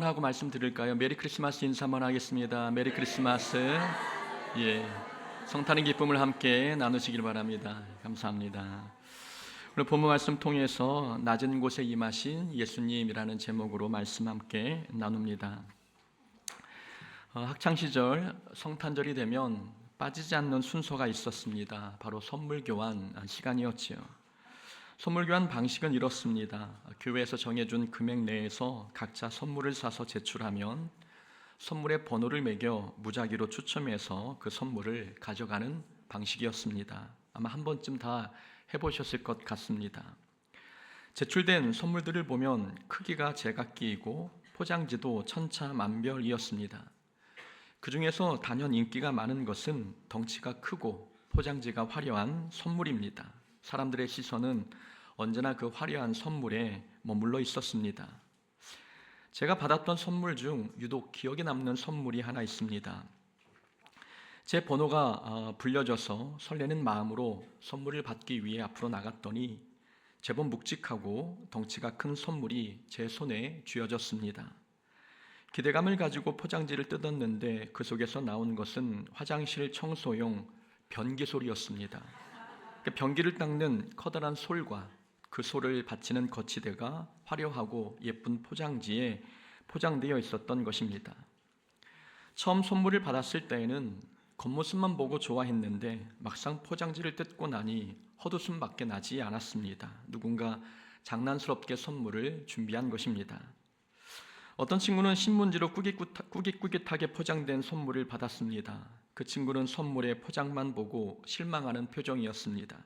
하고 말씀드릴까요? 메리 크리스마스 인사 한번 하겠습니다. 메리 크리스마스. 예, 성탄의 기쁨을 함께 나누시길 바랍니다. 감사합니다. 오늘 본문 말씀 통해서 낮은 곳에 임하신 예수님이라는 제목으로 말씀 함께 나눕니다. 학창 시절 성탄절이 되면 빠지지 않는 순서가 있었습니다. 바로 선물 교환 시간이었지요. 선물 교환 방식은 이렇습니다. 교회에서 정해준 금액 내에서 각자 선물을 사서 제출하면 선물의 번호를 매겨 무작위로 추첨해서 그 선물을 가져가는 방식이었습니다. 아마 한 번쯤 다 해보셨을 것 같습니다. 제출된 선물들을 보면 크기가 제각기이고 포장지도 천차만별이었습니다. 그 중에서 단연 인기가 많은 것은 덩치가 크고 포장지가 화려한 선물입니다. 사람들의 시선은 언제나 그 화려한 선물에 머물러 있었습니다. 제가 받았던 선물 중 유독 기억에 남는 선물이 하나 있습니다. 제 번호가 불려져서 설레는 마음으로 선물을 받기 위해 앞으로 나갔더니 제법 묵직하고 덩치가 큰 선물이 제 손에 쥐어졌습니다. 기대감을 가지고 포장지를 뜯었는데 그 속에서 나온 것은 화장실 청소용 변기 솔이었습니다. 변기를 닦는 커다란 솔과 그 솔을 받치는 거치대가 화려하고 예쁜 포장지에 포장되어 있었던 것입니다. 처음 선물을 받았을 때에는 겉모습만 보고 좋아했는데 막상 포장지를 뜯고 나니 헛웃음밖에 나지 않았습니다. 누군가 장난스럽게 선물을 준비한 것입니다. 어떤 친구는 신문지로 꾸깃꾸깃하게 포장된 선물을 받았습니다. 그 친구는 선물의 포장만 보고 실망하는 표정이었습니다.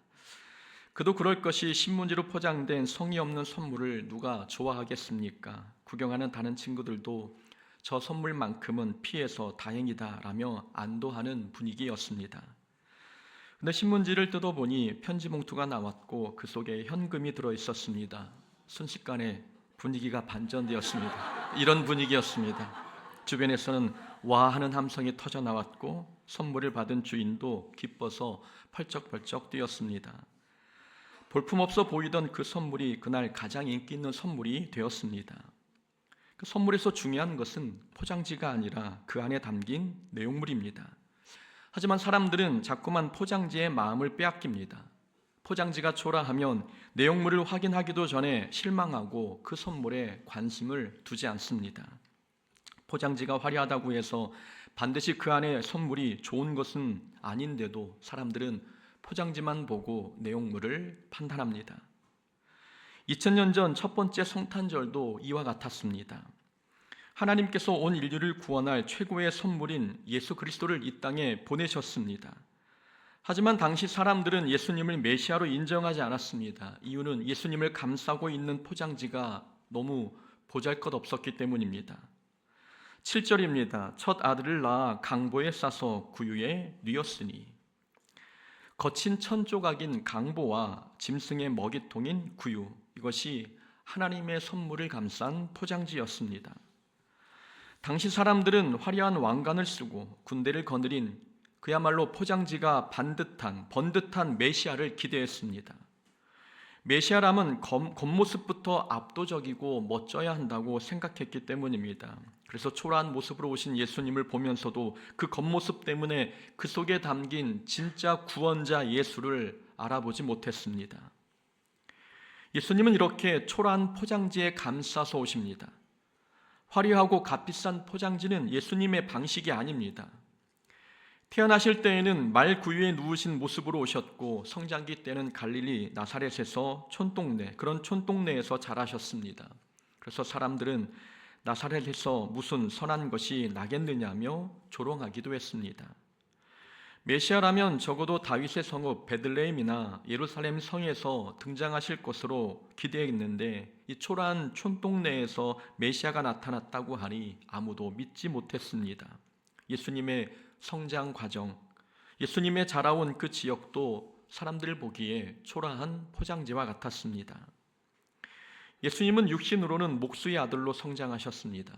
그도 그럴 것이 신문지로 포장된 성의 없는 선물을 누가 좋아하겠습니까? 구경하는 다른 친구들도 저 선물만큼은 피해서 다행이다 라며 안도하는 분위기였습니다. 근데 신문지를 뜯어보니 편지 봉투가 나왔고 그 속에 현금이 들어있었습니다. 순식간에 분위기가 반전되었습니다. 이런 분위기였습니다. 주변에서는 와 하는 함성이 터져 나왔고 선물을 받은 주인도 기뻐서 펄쩍펄쩍 뛰었습니다. 볼품없어 보이던 그 선물이 그날 가장 인기 있는 선물이 되었습니다. 그 선물에서 중요한 것은 포장지가 아니라 그 안에 담긴 내용물입니다. 하지만 사람들은 자꾸만 포장지의 마음을 빼앗깁니다. 포장지가 초라하면 내용물을 확인하기도 전에 실망하고 그 선물에 관심을 두지 않습니다. 포장지가 화려하다고 해서 반드시 그 안에 선물이 좋은 것은 아닌데도 사람들은 포장지만 보고 내용물을 판단합니다. 2000년 전 첫 번째 성탄절도 이와 같았습니다. 하나님께서 온 인류를 구원할 최고의 선물인 예수 그리스도를 이 땅에 보내셨습니다. 하지만 당시 사람들은 예수님을 메시아로 인정하지 않았습니다. 이유는 예수님을 감싸고 있는 포장지가 너무 보잘것없었기 때문입니다. 7절입니다. 첫 아들을 낳아 강보에 싸서 구유에 뉘었으니. 거친 천조각인 강보와 짐승의 먹이통인 구유, 이것이 하나님의 선물을 감싼 포장지였습니다. 당시 사람들은 화려한 왕관을 쓰고 군대를 거느린 그야말로 포장지가 번듯한 메시아를 기대했습니다. 메시아라면 겉모습부터 압도적이고 멋져야 한다고 생각했기 때문입니다. 그래서 초라한 모습으로 오신 예수님을 보면서도 그 겉모습 때문에 그 속에 담긴 진짜 구원자 예수를 알아보지 못했습니다. 예수님은 이렇게 초라한 포장지에 감싸서 오십니다. 화려하고 값비싼 포장지는 예수님의 방식이 아닙니다. 태어나실 때에는 말 구유에 누우신 모습으로 오셨고 성장기 때는 갈릴리 나사렛에서 그런 촌동네에서 자라셨습니다. 그래서 사람들은 나사렛에서 무슨 선한 것이 나겠느냐며 조롱하기도 했습니다. 메시아라면 적어도 다윗의 성읍 베들레헴이나 예루살렘 성에서 등장하실 것으로 기대했는데 이 초라한 촌동네에서 메시아가 나타났다고 하니 아무도 믿지 못했습니다. 예수님의 성장 과정, 예수님의 자라온 그 지역도 사람들 보기에 초라한 포장지와 같았습니다. 예수님은 육신으로는 목수의 아들로 성장하셨습니다.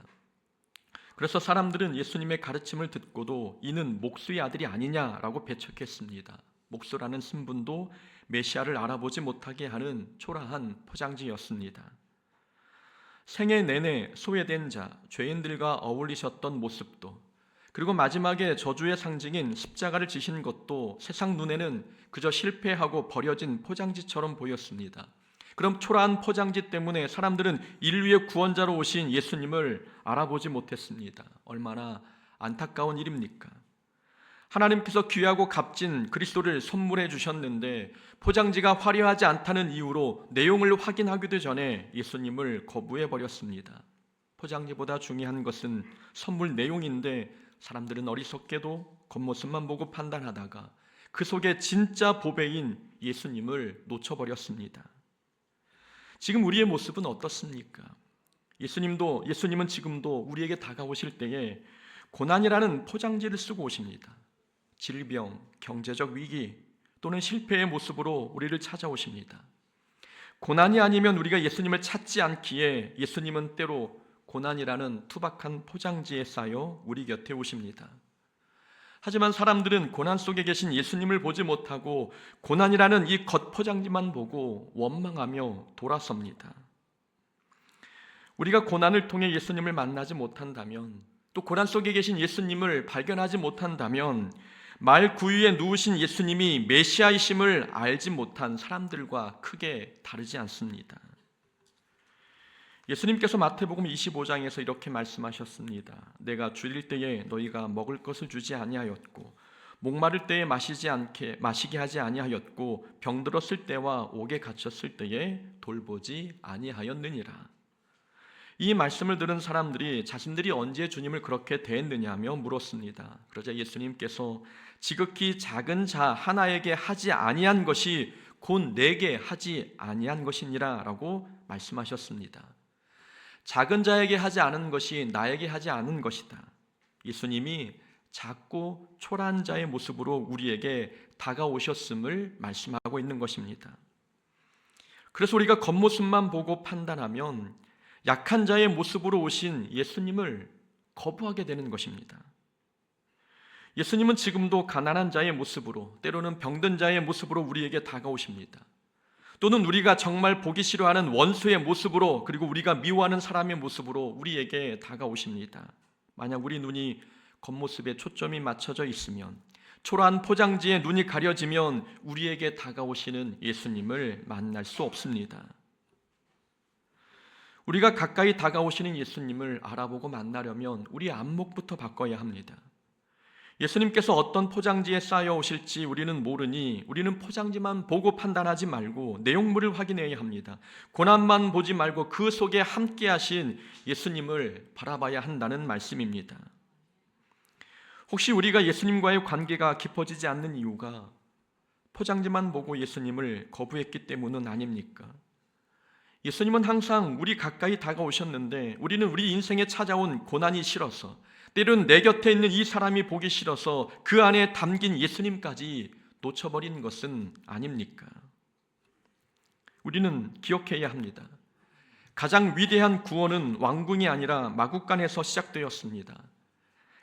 그래서 사람들은 예수님의 가르침을 듣고도 이는 목수의 아들이 아니냐라고 배척했습니다. 목수라는 신분도 메시아를 알아보지 못하게 하는 초라한 포장지였습니다. 생애 내내 소외된 자, 죄인들과 어울리셨던 모습도, 그리고 마지막에 저주의 상징인 십자가를 지신 것도 세상 눈에는 그저 실패하고 버려진 포장지처럼 보였습니다. 그럼 초라한 포장지 때문에 사람들은 인류의 구원자로 오신 예수님을 알아보지 못했습니다. 얼마나 안타까운 일입니까? 하나님께서 귀하고 값진 그리스도를 선물해 주셨는데 포장지가 화려하지 않다는 이유로 내용을 확인하기도 전에 예수님을 거부해 버렸습니다. 포장지보다 중요한 것은 선물 내용인데 사람들은 어리석게도 겉모습만 보고 판단하다가 그 속에 진짜 보배인 예수님을 놓쳐버렸습니다. 지금 우리의 모습은 어떻습니까? 예수님은 지금도 우리에게 다가오실 때에 고난이라는 포장지를 쓰고 오십니다. 질병, 경제적 위기 또는 실패의 모습으로 우리를 찾아오십니다. 고난이 아니면 우리가 예수님을 찾지 않기에 예수님은 때로 고난이라는 투박한 포장지에 쌓여 우리 곁에 오십니다. 하지만 사람들은 고난 속에 계신 예수님을 보지 못하고 고난이라는 이 겉포장지만 보고 원망하며 돌아섭니다. 우리가 고난을 통해 예수님을 만나지 못한다면, 또 고난 속에 계신 예수님을 발견하지 못한다면 말 구유에 누우신 예수님이 메시아이심을 알지 못한 사람들과 크게 다르지 않습니다. 예수님께서 마태복음 25장에서 이렇게 말씀하셨습니다. 내가 줄일 때에 너희가 먹을 것을 주지 아니하였고 목마를 때에 마시게 하지 아니하였고 병들었을 때와 옥에 갇혔을 때에 돌보지 아니하였느니라. 이 말씀을 들은 사람들이 자신들이 언제 주님을 그렇게 대했느냐며 물었습니다. 그러자 예수님께서 지극히 작은 자 하나에게 하지 아니한 것이 곧 내게 하지 아니한 것이니라 라고 말씀하셨습니다. 작은 자에게 하지 않은 것이 나에게 하지 않은 것이다. 예수님이 작고 초라한 자의 모습으로 우리에게 다가오셨음을 말씀하고 있는 것입니다. 그래서 우리가 겉모습만 보고 판단하면 약한 자의 모습으로 오신 예수님을 거부하게 되는 것입니다. 예수님은 지금도 가난한 자의 모습으로, 때로는 병든 자의 모습으로 우리에게 다가오십니다. 또는 우리가 정말 보기 싫어하는 원수의 모습으로, 그리고 우리가 미워하는 사람의 모습으로 우리에게 다가오십니다. 만약 우리 눈이 겉모습에 초점이 맞춰져 있으면, 초라한 포장지에 눈이 가려지면 우리에게 다가오시는 예수님을 만날 수 없습니다. 우리가 가까이 다가오시는 예수님을 알아보고 만나려면 우리 안목부터 바꿔야 합니다. 예수님께서 어떤 포장지에 쌓여 오실지 우리는 모르니 우리는 포장지만 보고 판단하지 말고 내용물을 확인해야 합니다. 고난만 보지 말고 그 속에 함께 하신 예수님을 바라봐야 한다는 말씀입니다. 혹시 우리가 예수님과의 관계가 깊어지지 않는 이유가 포장지만 보고 예수님을 거부했기 때문은 아닙니까? 예수님은 항상 우리 가까이 다가오셨는데 우리는 우리 인생에 찾아온 고난이 싫어서, 때로는 내 곁에 있는 이 사람이 보기 싫어서 그 안에 담긴 예수님까지 놓쳐버린 것은 아닙니까? 우리는 기억해야 합니다. 가장 위대한 구원은 왕궁이 아니라 마구간에서 시작되었습니다.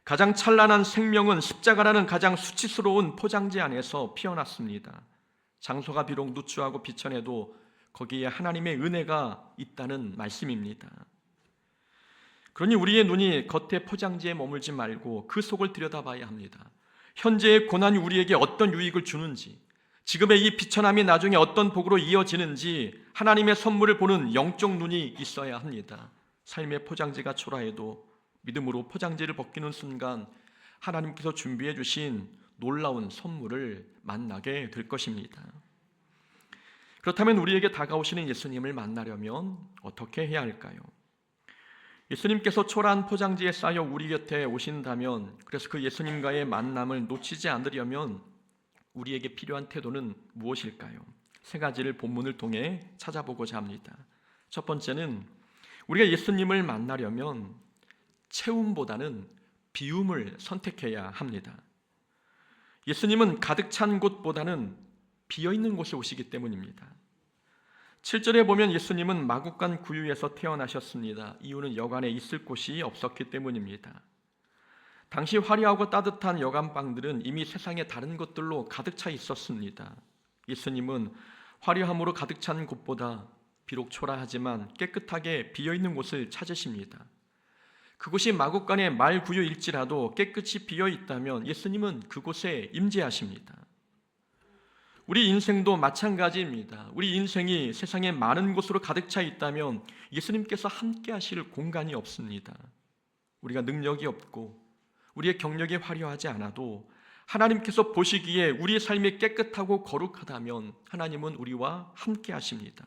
가장 찬란한 생명은 십자가라는 가장 수치스러운 포장지 안에서 피어났습니다. 장소가 비록 누추하고 비천해도 거기에 하나님의 은혜가 있다는 말씀입니다. 그러니 우리의 눈이 겉의 포장지에 머물지 말고 그 속을 들여다봐야 합니다. 현재의 고난이 우리에게 어떤 유익을 주는지, 지금의 이 비천함이 나중에 어떤 복으로 이어지는지 하나님의 선물을 보는 영적 눈이 있어야 합니다. 삶의 포장지가 초라해도 믿음으로 포장지를 벗기는 순간 하나님께서 준비해 주신 놀라운 선물을 만나게 될 것입니다. 그렇다면 우리에게 다가오시는 예수님을 만나려면 어떻게 해야 할까요? 예수님께서 초라한 포장지에 쌓여 우리 곁에 오신다면, 그래서 그 예수님과의 만남을 놓치지 않으려면 우리에게 필요한 태도는 무엇일까요? 세 가지를 본문을 통해 찾아보고자 합니다. 첫 번째는 우리가 예수님을 만나려면 채움보다는 비움을 선택해야 합니다. 예수님은 가득 찬 곳보다는 비어있는 곳에 오시기 때문입니다. 7절에 보면 예수님은 마구간 구유에서 태어나셨습니다. 이유는 여관에 있을 곳이 없었기 때문입니다. 당시 화려하고 따뜻한 여관방들은 이미 세상의 다른 것들로 가득 차 있었습니다. 예수님은 화려함으로 가득 찬 곳보다 비록 초라하지만 깨끗하게 비어있는 곳을 찾으십니다. 그곳이 마구간의 말구유일지라도 깨끗이 비어있다면 예수님은 그곳에 임재하십니다. 우리 인생도 마찬가지입니다. 우리 인생이 세상에 많은 곳으로 가득 차 있다면 예수님께서 함께 하실 공간이 없습니다. 우리가 능력이 없고 우리의 경력이 화려하지 않아도 하나님께서 보시기에 우리의 삶이 깨끗하고 거룩하다면 하나님은 우리와 함께 하십니다.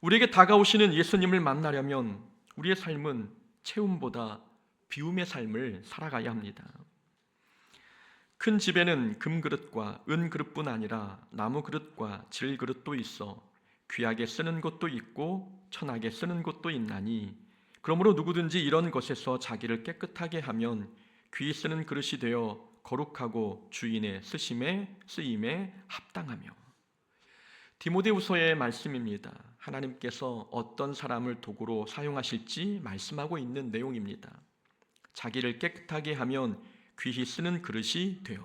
우리에게 다가오시는 예수님을 만나려면 우리의 삶은 채움보다 비움의 삶을 살아가야 합니다. 큰 집에는 금그릇과 은그릇뿐 아니라 나무그릇과 질그릇도 있어 귀하게 쓰는 것도 있고 천하게 쓰는 것도 있나니 그러므로 누구든지 이런 것에서 자기를 깨끗하게 하면 귀히 쓰는 그릇이 되어 거룩하고 주인의 쓰임에 합당하며. 디모데후서의 말씀입니다. 하나님께서 어떤 사람을 도구로 사용하실지 말씀하고 있는 내용입니다. 자기를 깨끗하게 하면 귀히 쓰는 그릇이 되어.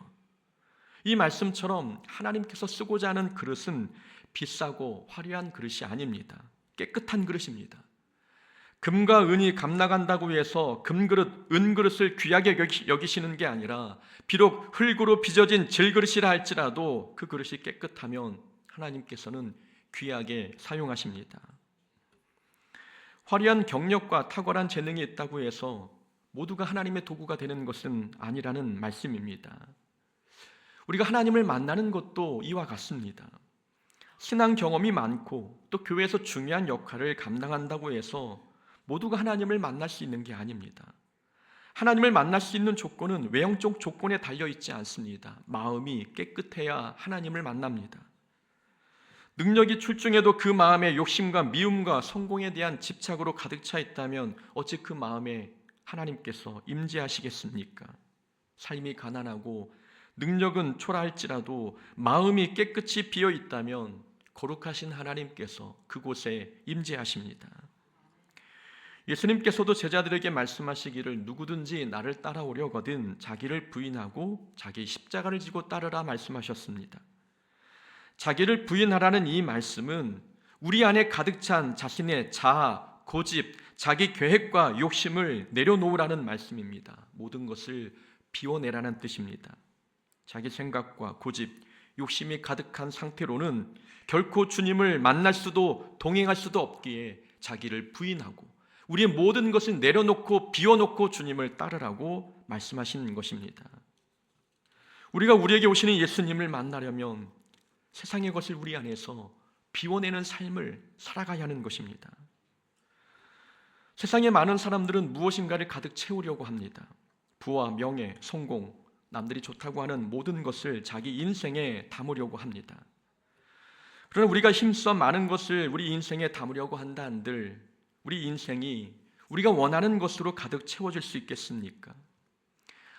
이 말씀처럼 하나님께서 쓰고자 하는 그릇은 비싸고 화려한 그릇이 아닙니다. 깨끗한 그릇입니다. 금과 은이 감나간다고 해서 금그릇, 은그릇을 귀하게 여기시는 게 아니라 비록 흙으로 빚어진 질그릇이라 할지라도 그 그릇이 깨끗하면 하나님께서는 귀하게 사용하십니다. 화려한 경력과 탁월한 재능이 있다고 해서 모두가 하나님의 도구가 되는 것은 아니라는 말씀입니다. 우리가 하나님을 만나는 것도 이와 같습니다. 신앙 경험이 많고 또 교회에서 중요한 역할을 감당한다고 해서 모두가 하나님을 만날 수 있는 게 아닙니다. 하나님을 만날 수 있는 조건은 외형적 조건에 달려있지 않습니다. 마음이 깨끗해야 하나님을 만납니다. 능력이 출중해도 그 마음에 욕심과 미움과 성공에 대한 집착으로 가득 차 있다면 어찌 그 마음에 하나님께서 임재하시겠습니까? 삶이 가난하고 능력은 초라할지라도 마음이 깨끗이 비어 있다면 거룩하신 하나님께서 그곳에 임재하십니다. 예수님께서도 제자들에게 말씀하시기를 누구든지 나를 따라오려거든 자기를 부인하고 자기 십자가를 지고 따르라 말씀하셨습니다. 자기를 부인하라는 이 말씀은 우리 안에 가득 찬 자신의 자아, 고집, 자기 계획과 욕심을 내려놓으라는 말씀입니다. 모든 것을 비워내라는 뜻입니다. 자기 생각과 고집, 욕심이 가득한 상태로는 결코 주님을 만날 수도 동행할 수도 없기에 자기를 부인하고 우리의 모든 것을 내려놓고 비워놓고 주님을 따르라고 말씀하시는 것입니다. 우리가 우리에게 오시는 예수님을 만나려면 세상의 것을 우리 안에서 비워내는 삶을 살아가야 하는 것입니다. 세상에 많은 사람들은 무엇인가를 가득 채우려고 합니다. 부와 명예, 성공, 남들이 좋다고 하는 모든 것을 자기 인생에 담으려고 합니다. 그러나 우리가 힘써 많은 것을 우리 인생에 담으려고 한다 한들 우리 인생이 우리가 원하는 것으로 가득 채워질 수 있겠습니까?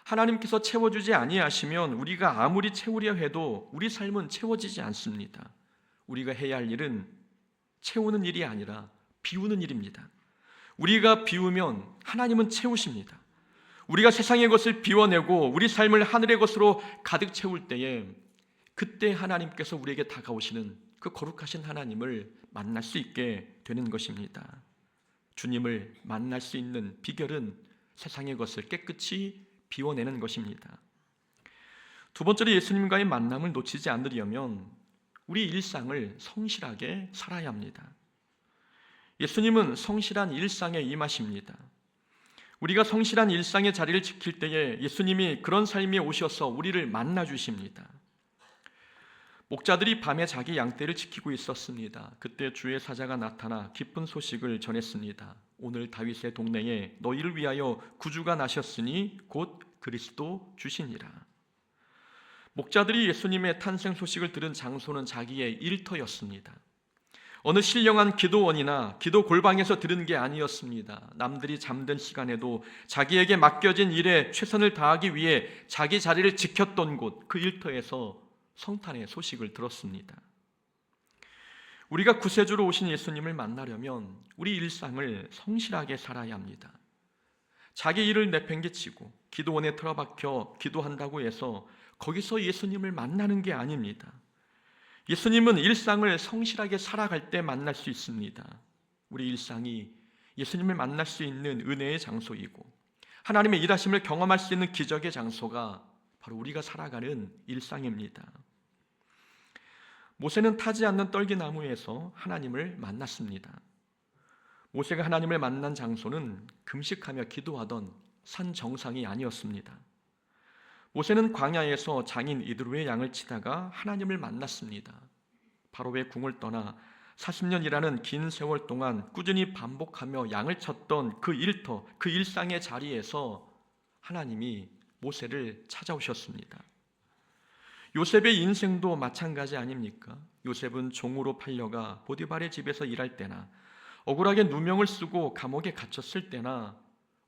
하나님께서 채워주지 아니하시면 우리가 아무리 채우려 해도 우리 삶은 채워지지 않습니다. 우리가 해야 할 일은 채우는 일이 아니라 비우는 일입니다. 우리가 비우면 하나님은 채우십니다. 우리가 세상의 것을 비워내고 우리 삶을 하늘의 것으로 가득 채울 때에 그때 하나님께서 우리에게 다가오시는 그 거룩하신 하나님을 만날 수 있게 되는 것입니다. 주님을 만날 수 있는 비결은 세상의 것을 깨끗이 비워내는 것입니다. 두 번째로 예수님과의 만남을 놓치지 않으려면 우리 일상을 성실하게 살아야 합니다. 예수님은 성실한 일상에 임하십니다. 우리가 성실한 일상의 자리를 지킬 때에 예수님이 그런 삶에 오셔서 우리를 만나 주십니다. 목자들이 밤에 자기 양떼를 지키고 있었습니다. 그때 주의 사자가 나타나 기쁜 소식을 전했습니다. 오늘 다윗의 동네에 너희를 위하여 구주가 나셨으니 곧 그리스도 주시니라. 목자들이 예수님의 탄생 소식을 들은 장소는 자기의 일터였습니다. 어느 신령한 기도원이나 기도 골방에서 들은 게 아니었습니다. 남들이 잠든 시간에도 자기에게 맡겨진 일에 최선을 다하기 위해 자기 자리를 지켰던 곳, 그 일터에서 성탄의 소식을 들었습니다. 우리가 구세주로 오신 예수님을 만나려면 우리 일상을 성실하게 살아야 합니다. 자기 일을 내팽개치고 기도원에 틀어박혀 기도한다고 해서 거기서 예수님을 만나는 게 아닙니다. 예수님은 일상을 성실하게 살아갈 때 만날 수 있습니다. 우리 일상이 예수님을 만날 수 있는 은혜의 장소이고 하나님의 일하심을 경험할 수 있는 기적의 장소가 바로 우리가 살아가는 일상입니다. 모세는 타지 않는 떨기나무에서 하나님을 만났습니다. 모세가 하나님을 만난 장소는 금식하며 기도하던 산 정상이 아니었습니다. 모세는 광야에서 장인 이드로의 양을 치다가 하나님을 만났습니다. 바로의 궁을 떠나 40년이라는 긴 세월 동안 꾸준히 반복하며 양을 쳤던 그 일터, 그 일상의 자리에서 하나님이 모세를 찾아오셨습니다. 요셉의 인생도 마찬가지 아닙니까? 요셉은 종으로 팔려가 보디발의 집에서 일할 때나 억울하게 누명을 쓰고 감옥에 갇혔을 때나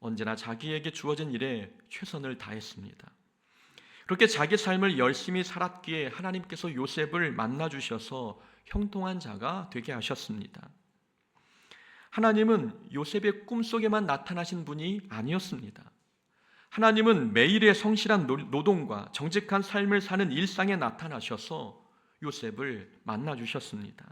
언제나 자기에게 주어진 일에 최선을 다했습니다. 그렇게 자기 삶을 열심히 살았기에 하나님께서 요셉을 만나 주셔서 형통한 자가 되게 하셨습니다. 하나님은 요셉의 꿈속에만 나타나신 분이 아니었습니다. 하나님은 매일의 성실한 노동과 정직한 삶을 사는 일상에 나타나셔서 요셉을 만나 주셨습니다.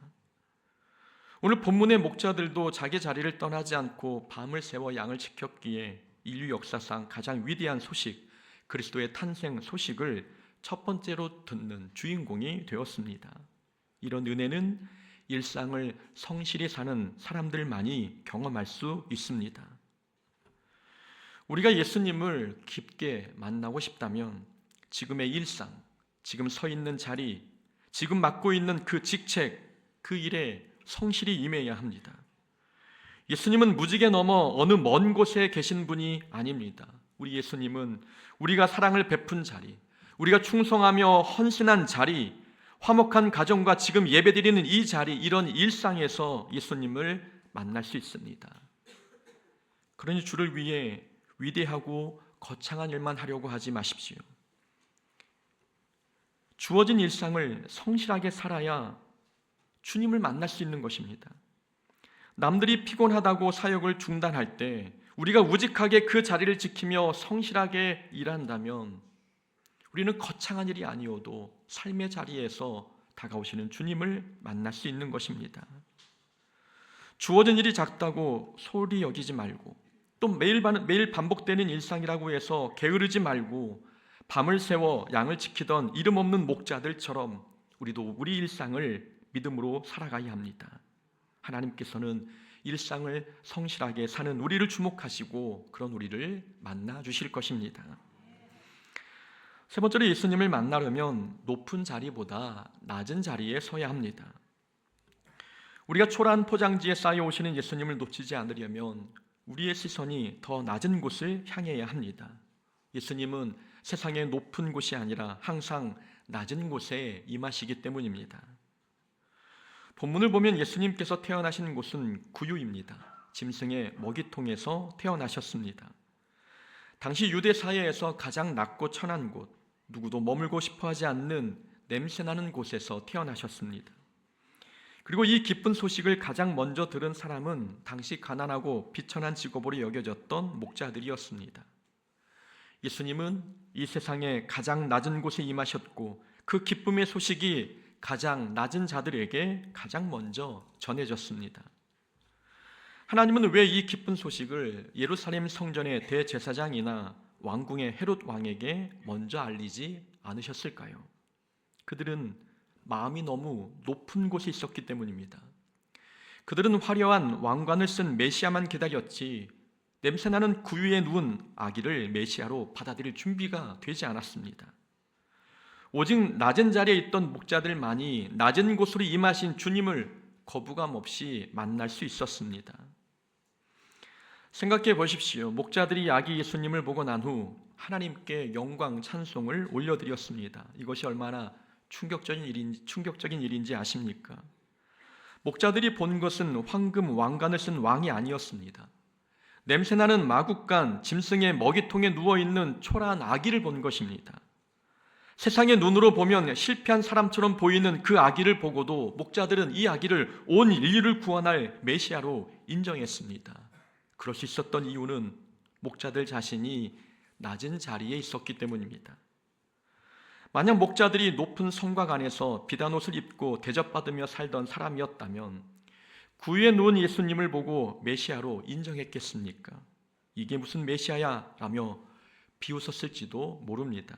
오늘 본문의 목자들도 자기 자리를 떠나지 않고 밤을 새워 양을 지켰기에 인류 역사상 가장 위대한 소식, 그리스도의 탄생 소식을 첫 번째로 듣는 주인공이 되었습니다. 이런 은혜는 일상을 성실히 사는 사람들만이 경험할 수 있습니다. 우리가 예수님을 깊게 만나고 싶다면 지금의 일상, 지금 서 있는 자리, 지금 맡고 있는 그 직책, 그 일에 성실히 임해야 합니다. 예수님은 무지개 넘어 어느 먼 곳에 계신 분이 아닙니다. 우리 예수님은 우리가 사랑을 베푼 자리, 우리가 충성하며 헌신한 자리, 화목한 가정과 지금 예배드리는 이 자리, 이런 일상에서 예수님을 만날 수 있습니다. 그러니 주를 위해 위대하고 거창한 일만 하려고 하지 마십시오. 주어진 일상을 성실하게 살아야 주님을 만날 수 있는 것입니다. 남들이 피곤하다고 사역을 중단할 때 우리가 우직하게 그 자리를 지키며 성실하게 일한다면 우리는 거창한 일이 아니어도 삶의 자리에서 다가오시는 주님을 만날 수 있는 것입니다. 주어진 일이 작다고 소홀히 여기지 말고 또 매일 반복되는 일상이라고 해서 게으르지 말고 밤을 새워 양을 지키던 이름 없는 목자들처럼 우리도 우리 일상을 믿음으로 살아가야 합니다. 하나님께서는 일상을 성실하게 사는 우리를 주목하시고 그런 우리를 만나 주실 것입니다. 세 번째로 예수님을 만나려면 높은 자리보다 낮은 자리에 서야 합니다. 우리가 초라한 포장지에 쌓여 오시는 예수님을 놓치지 않으려면 우리의 시선이 더 낮은 곳을 향해야 합니다. 예수님은 세상의 높은 곳이 아니라 항상 낮은 곳에 임하시기 때문입니다. 본문을 보면 예수님께서 태어나신 곳은 구유입니다. 짐승의 먹이통에서 태어나셨습니다. 당시 유대 사회에서 가장 낮고 천한 곳, 누구도 머물고 싶어하지 않는 냄새나는 곳에서 태어나셨습니다. 그리고 이 기쁜 소식을 가장 먼저 들은 사람은 당시 가난하고 비천한 직업으로 여겨졌던 목자들이었습니다. 예수님은 이 세상의 가장 낮은 곳에 임하셨고 그 기쁨의 소식이 가장 낮은 자들에게 가장 먼저 전해졌습니다. 하나님은 왜 이 기쁜 소식을 예루살렘 성전의 대제사장이나 왕궁의 헤롯 왕에게 먼저 알리지 않으셨을까요? 그들은 마음이 너무 높은 곳에 있었기 때문입니다. 그들은 화려한 왕관을 쓴 메시아만 기다렸지 냄새나는 구유에 누운 아기를 메시아로 받아들일 준비가 되지 않았습니다. 오직 낮은 자리에 있던 목자들만이 낮은 곳으로 임하신 주님을 거부감 없이 만날 수 있었습니다. 생각해 보십시오. 목자들이 아기 예수님을 보고 난 후 하나님께 영광 찬송을 올려드렸습니다. 이것이 얼마나 충격적인 일인지 아십니까? 목자들이 본 것은 황금 왕관을 쓴 왕이 아니었습니다. 냄새나는 마국간 짐승의 먹이통에 누워있는 초라한 아기를 본 것입니다. 세상의 눈으로 보면 실패한 사람처럼 보이는 그 아기를 보고도 목자들은 이 아기를 온 인류를 구원할 메시아로 인정했습니다. 그럴 수 있었던 이유는 목자들 자신이 낮은 자리에 있었기 때문입니다. 만약 목자들이 높은 성곽 안에서 비단옷을 입고 대접받으며 살던 사람이었다면 구유에 누운 예수님을 보고 메시아로 인정했겠습니까? 이게 무슨 메시아야? 라며 비웃었을지도 모릅니다.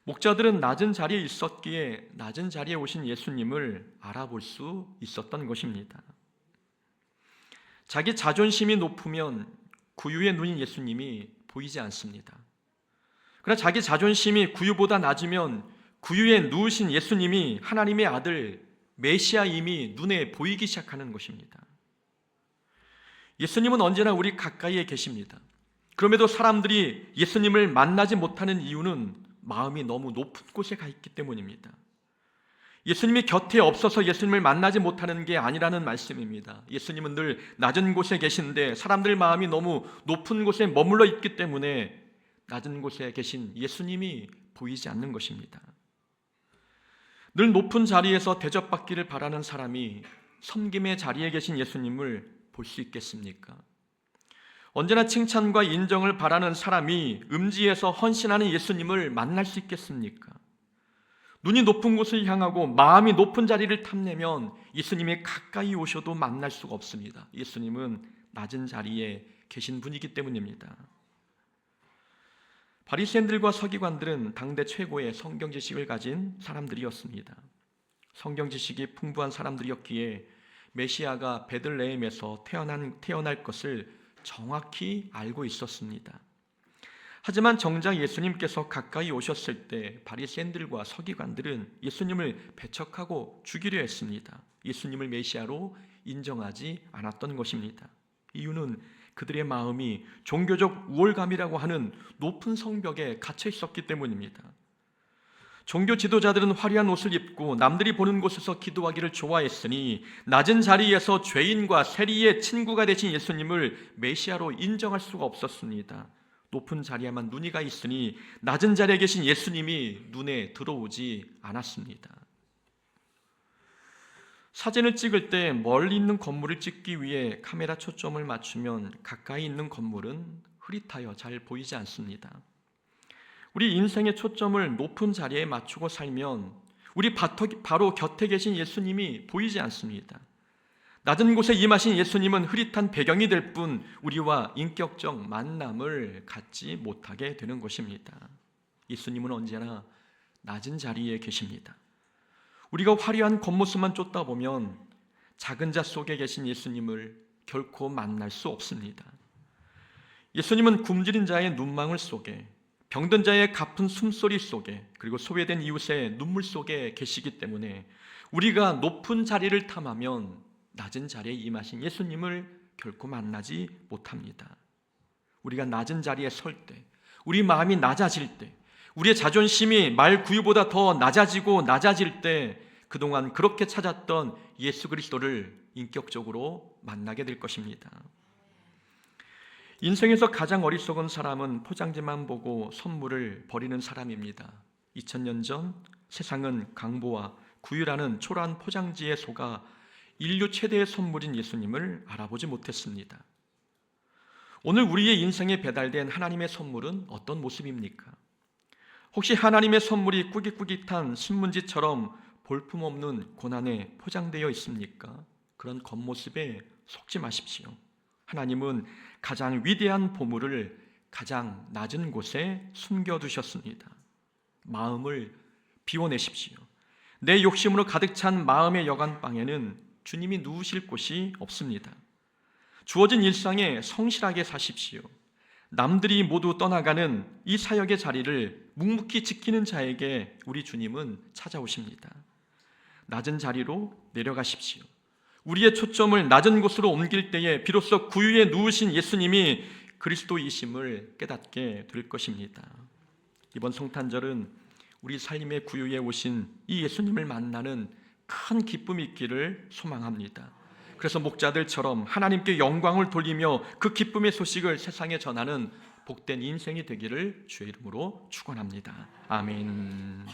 목자들은 낮은 자리에 있었기에 낮은 자리에 오신 예수님을 알아볼 수 있었던 것입니다. 자기 자존심이 높으면 구유에 누인 예수님이 보이지 않습니다. 그러나 자기 자존심이 구유보다 낮으면 구유에 누우신 예수님이 하나님의 아들 메시아임이 눈에 보이기 시작하는 것입니다. 예수님은 언제나 우리 가까이에 계십니다. 그럼에도 사람들이 예수님을 만나지 못하는 이유는 마음이 너무 높은 곳에 가 있기 때문입니다. 예수님이 곁에 없어서 예수님을 만나지 못하는 게 아니라는 말씀입니다. 예수님은 늘 낮은 곳에 계신데 사람들 마음이 너무 높은 곳에 머물러 있기 때문에 낮은 곳에 계신 예수님이 보이지 않는 것입니다. 늘 높은 자리에서 대접받기를 바라는 사람이 섬김의 자리에 계신 예수님을 볼 수 있겠습니까? 언제나 칭찬과 인정을 바라는 사람이 음지에서 헌신하는 예수님을 만날 수 있겠습니까? 눈이 높은 곳을 향하고 마음이 높은 자리를 탐내면 예수님이 가까이 오셔도 만날 수가 없습니다. 예수님은 낮은 자리에 계신 분이기 때문입니다. 바리새인들과 서기관들은 당대 최고의 성경 지식을 가진 사람들이었습니다. 성경 지식이 풍부한 사람들이었기에 메시아가 베들레헴에서 태어날 것을 정확히 알고 있었습니다. 하지만 정작 예수님께서 가까이 오셨을 때 바리새인들과 서기관들은 예수님을 배척하고 죽이려 했습니다. 예수님을 메시아로 인정하지 않았던 것입니다. 이유는 그들의 마음이 종교적 우월감이라고 하는 높은 성벽에 갇혀 있었기 때문입니다. 종교 지도자들은 화려한 옷을 입고 남들이 보는 곳에서 기도하기를 좋아했으니 낮은 자리에서 죄인과 세리의 친구가 되신 예수님을 메시아로 인정할 수가 없었습니다. 높은 자리에만 눈이 가 있으니 낮은 자리에 계신 예수님이 눈에 들어오지 않았습니다. 사진을 찍을 때 멀리 있는 건물을 찍기 위해 카메라 초점을 맞추면 가까이 있는 건물은 흐릿하여 잘 보이지 않습니다. 우리 인생의 초점을 높은 자리에 맞추고 살면 우리 바로 곁에 계신 예수님이 보이지 않습니다. 낮은 곳에 임하신 예수님은 흐릿한 배경이 될 뿐 우리와 인격적 만남을 갖지 못하게 되는 것입니다. 예수님은 언제나 낮은 자리에 계십니다. 우리가 화려한 겉모습만 쫓다 보면 작은 자 속에 계신 예수님을 결코 만날 수 없습니다. 예수님은 굶주린 자의 눈망울 속에, 병든 자의 가쁜 숨소리 속에, 그리고 소외된 이웃의 눈물 속에 계시기 때문에 우리가 높은 자리를 탐하면 낮은 자리에 임하신 예수님을 결코 만나지 못합니다. 우리가 낮은 자리에 설 때, 우리 마음이 낮아질 때, 우리의 자존심이 말 구유보다 더 낮아질 때 그동안 그렇게 찾았던 예수 그리스도를 인격적으로 만나게 될 것입니다. 인생에서 가장 어리석은 사람은 포장지만 보고 선물을 버리는 사람입니다. 2000년 전 세상은 강보와 구유라는 초라한 포장지에 속아 인류 최대의 선물인 예수님을 알아보지 못했습니다. 오늘 우리의 인생에 배달된 하나님의 선물은 어떤 모습입니까? 혹시 하나님의 선물이 꾸깃꾸깃한 신문지처럼 볼품없는 고난에 포장되어 있습니까? 그런 겉모습에 속지 마십시오. 하나님은 가장 위대한 보물을 가장 낮은 곳에 숨겨두셨습니다. 마음을 비워내십시오. 내 욕심으로 가득 찬 마음의 여간방에는 주님이 누우실 곳이 없습니다. 주어진 일상에 성실하게 사십시오. 남들이 모두 떠나가는 이 사역의 자리를 묵묵히 지키는 자에게 우리 주님은 찾아오십니다. 낮은 자리로 내려가십시오. 우리의 초점을 낮은 곳으로 옮길 때에 비로소 구유에 누우신 예수님이 그리스도이심을 깨닫게 될 것입니다. 이번 성탄절은 우리 삶의 구유에 오신 이 예수님을 만나는 큰 기쁨이 있기를 소망합니다. 그래서 목자들처럼 하나님께 영광을 돌리며 그 기쁨의 소식을 세상에 전하는 복된 인생이 되기를 주의 이름으로 축원합니다. 아멘.